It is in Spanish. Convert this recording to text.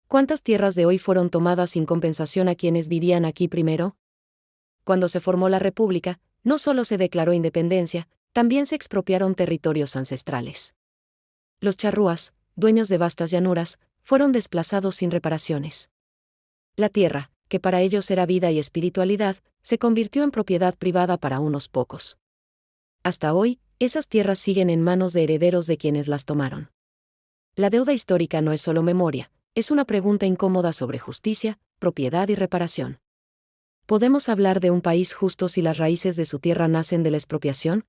¿Cuántas tierras de hoy fueron tomadas sin compensación a quienes vivían aquí primero? Cuando se formó la República, no solo se declaró independencia, también se expropiaron territorios ancestrales. Los charrúas, dueños de vastas llanuras, fueron desplazados sin reparaciones. La tierra, que para ellos era vida y espiritualidad, se convirtió en propiedad privada para unos pocos. Hasta hoy, esas tierras siguen en manos de herederos de quienes las tomaron. La deuda histórica no es solo memoria, es una pregunta incómoda sobre justicia, propiedad y reparación. ¿Podemos hablar de un país justo si las raíces de su tierra nacen de la expropiación?